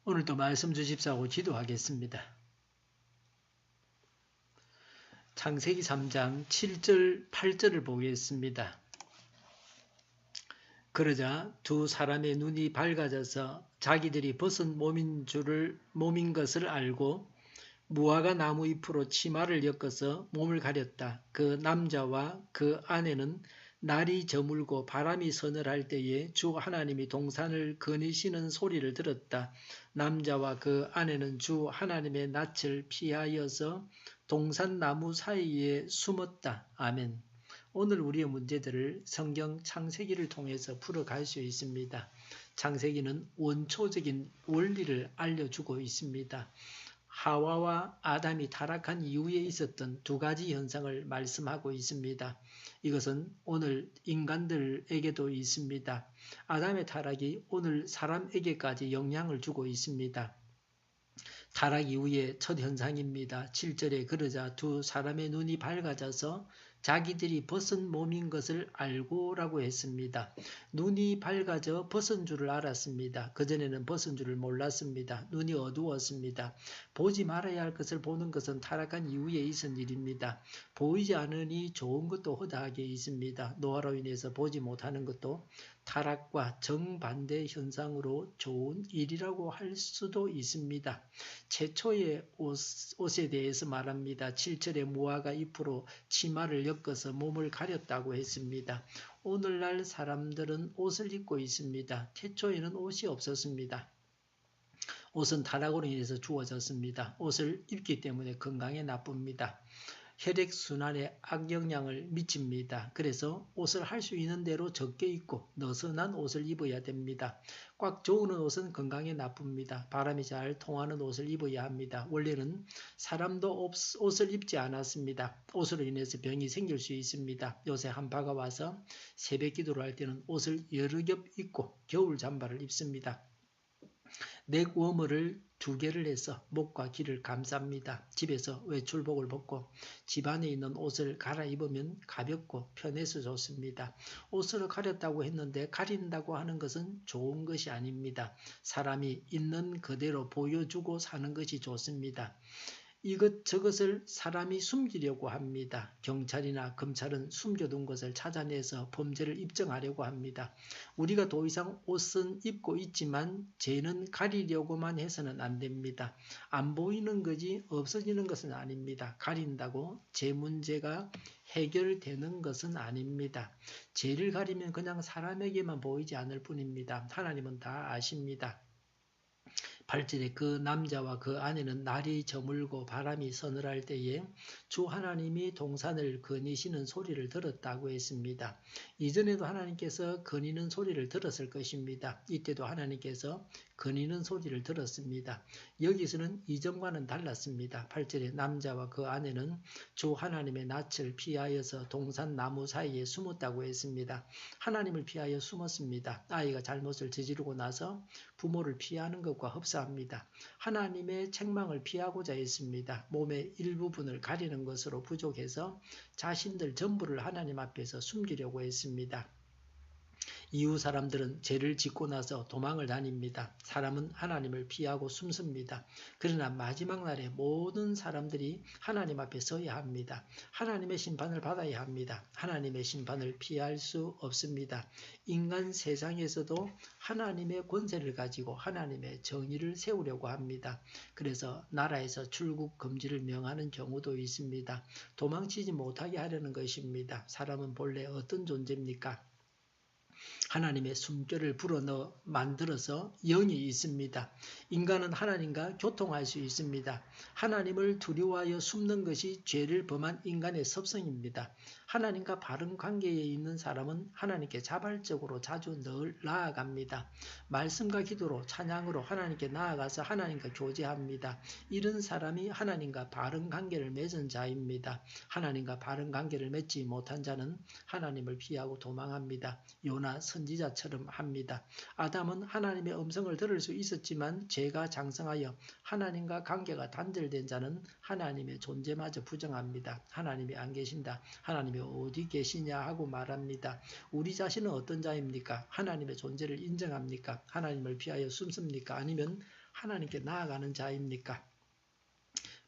오늘도 말씀 주십사고 기도하겠습니다. 창세기 3장 7절 8절을 보겠습니다. 그러자 두 사람의 눈이 밝아져서 자기들이 벗은 몸인 것을 알고 무화과 나무 잎으로 치마를 엮어서 몸을 가렸다. 그 남자와 그 아내는 날이 저물고 바람이 서늘할 때에 주 하나님이 동산을 거니시는 소리를 들었다. 남자와 그 아내는 주 하나님의 낯을 피하여서 동산 나무 사이에 숨었다. 아멘. 오늘 우리의 문제들을 성경 창세기를 통해서 풀어갈 수 있습니다. 창세기는 원초적인 원리를 알려주고 있습니다. 하와와 아담이 타락한 이후에 있었던 두 가지 현상을 말씀하고 있습니다. 이것은 오늘 인간들에게도 있습니다. 아담의 타락이 오늘 사람에게까지 영향을 주고 있습니다. 타락 이후의 첫 현상입니다. 7절에 그러자 두 사람의 눈이 밝아져서 자기들이 벗은 몸인 것을 알고라고 했습니다. 눈이 밝아져 벗은 줄을 알았습니다. 그전에는 벗은 줄을 몰랐습니다. 눈이 어두웠습니다. 보지 말아야 할 것을 보는 것은 타락한 이후에 있은 일입니다. 보이지 않으니 좋은 것도 허다하게 있습니다. 노화로 인해서 보지 못하는 것도 타락과 정반대 현상으로 좋은 일이라고 할 수도 있습니다. 최초의 옷에 대해서 말합니다. 7절에 무화과 잎으로 치마를 엮어서 몸을 가렸다고 했습니다. 오늘날 사람들은 옷을 입고 있습니다. 태초에는 옷이 없었습니다. 옷은 타락으로 인해서 주어졌습니다. 옷을 입기 때문에 건강에 나쁩니다. 혈액순환에 악영향을 미칩니다. 그래서 옷을 할 수 있는 대로 적게 입고 느슨한 옷을 입어야 됩니다. 꽉 조우는 옷은 건강에 나쁩니다. 바람이 잘 통하는 옷을 입어야 합니다. 원래는 사람도 옷을 입지 않았습니다. 옷으로 인해서 병이 생길 수 있습니다. 요새 한파가 와서 새벽 기도를 할 때는 옷을 여러 겹 입고 겨울 잠바를 입습니다. 넥워머를 2개를 해서 목과 귀를 감쌉니다. 집에서 외출복을 벗고 집안에 있는 옷을 갈아입으면 가볍고 편해서 좋습니다. 옷으로 가렸다고 했는데 가린다고 하는 것은 좋은 것이 아닙니다. 사람이 있는 그대로 보여주고 사는 것이 좋습니다. 이것저것을 사람이 숨기려고 합니다. 경찰이나 검찰은 숨겨둔 것을 찾아내서 범죄를 입증하려고 합니다. 우리가 더 이상 옷은 입고 있지만 죄는 가리려고만 해서는 안 됩니다. 안 보이는 것이 없어지는 것은 아닙니다. 가린다고 죄 문제가 해결되는 것은 아닙니다. 죄를 가리면 그냥 사람에게만 보이지 않을 뿐입니다. 하나님은 다 아십니다. 8절에 그 남자와 그 아내는 날이 저물고 바람이 서늘할 때에 주 하나님이 동산을 거니시는 소리를 들었다고 했습니다. 이전에도 하나님께서 거니는 소리를 들었을 것입니다. 이때도 하나님께서 거니는 소리를 들었습니다. 여기서는 이전과는 달랐습니다. 8절에 남자와 그 아내는 주 하나님의 낯을 피하여서 동산 나무 사이에 숨었다고 했습니다. 하나님을 피하여 숨었습니다. 아이가 잘못을 저지르고 나서 부모를 피하는 것과 흡사합니다. 하나님의 책망을 피하고자 했습니다. 몸의 일부분을 가리는 것으로 부족해서 자신들 전부를 하나님 앞에서 숨기려고 했습니다. 이후 사람들은 죄를 짓고 나서 도망을 다닙니다. 사람은 하나님을 피하고 숨습니다. 그러나 마지막 날에 모든 사람들이 하나님 앞에 서야 합니다. 하나님의 심판을 받아야 합니다. 하나님의 심판을 피할 수 없습니다. 인간 세상에서도 하나님의 권세를 가지고 하나님의 정의를 세우려고 합니다. 그래서 나라에서 출국 금지를 명하는 경우도 있습니다. 도망치지 못하게 하려는 것입니다. 사람은 본래 어떤 존재입니까? 하나님의 숨결을 불어넣어 만들어서 영이 있습니다. 인간은 하나님과 교통할 수 있습니다. 하나님을 두려워하여 숨는 것이 죄를 범한 인간의 습성입니다. 하나님과 바른 관계에 있는 사람은 하나님께 자발적으로 자주 늘 나아갑니다. 말씀과 기도로 찬양으로 하나님께 나아가서 하나님과 교제합니다. 이런 사람이 하나님과 바른 관계를 맺은 자입니다. 하나님과 바른 관계를 맺지 못한 자는 하나님을 피하고 도망합니다. 요나 선지자처럼 합니다. 아담은 하나님의 음성을 들을 수 있었지만 죄가 장성하여 하나님과 관계가 단절된 자는 하나님의 존재마저 부정합니다. 하나님이 안 계신다. 하나님이 어디 계시냐 하고 말합니다. 우리 자신은 어떤 자입니까? 하나님의 존재를 인정합니까? 하나님을 피하여 숨습니까? 아니면 하나님께 나아가는 자입니까?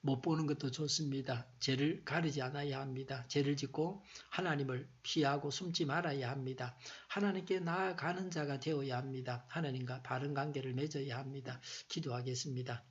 못 보는 것도 좋습니다. 죄를 가리지 않아야 합니다. 죄를 짓고 하나님을 피하고 숨지 말아야 합니다. 하나님께 나아가는 자가 되어야 합니다. 하나님과 바른 관계를 맺어야 합니다. 기도하겠습니다.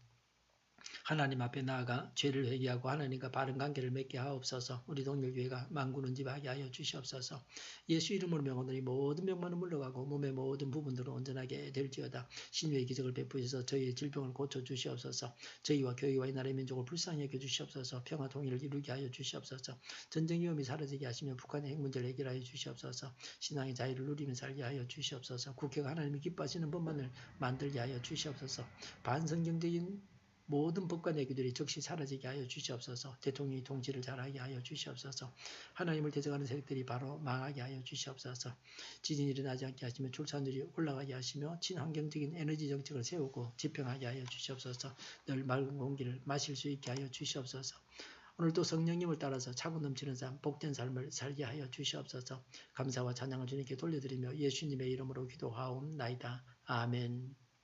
하나님 앞에 나아가 죄를 회개하고 하나님과 바른 관계를 맺게 하옵소서. 우리 동일교회가 만구는 집 하게 하여 주시옵소서. 예수 이름으로 명하노니 모든 병만은 물러가고 몸의 모든 부분들은 온전하게 될지어다. 신유의 기적을 베푸셔서 저희의 질병을 고쳐 주시옵소서. 저희와 교회와 이 나라의 민족을 불쌍히 여겨 주시옵소서. 평화 통일을 이루게 하여 주시옵소서. 전쟁 위험이 사라지게 하시며 북한의 핵 문제를 해결하여 주시옵소서. 신앙의 자유를 누리며 살게 하여 주시옵소서. 국회가 하나님이 기뻐하시는 법만을 만들게 하여 주시옵소서. 반성경적인 모든 법과 내규들이 즉시 사라지게 하여 주시옵소서. 대통령이 통치를 잘하게 하여 주시옵소서. 하나님을 대적하는 세력들이 바로 망하게 하여 주시옵소서. 지진이 일어나지 않게 하시며 출산율이 올라가게 하시며 친환경적인 에너지 정책을 세우고 집행하게 하여 주시옵소서. 늘 맑은 공기를 마실 수 있게 하여 주시옵소서. 오늘도 성령님을 따라서 차고 넘치는 삶, 복된 삶을 살게 하여 주시옵소서. 감사와 찬양을 주님께 돌려드리며 예수님의 이름으로 기도하옵나이다. 아멘.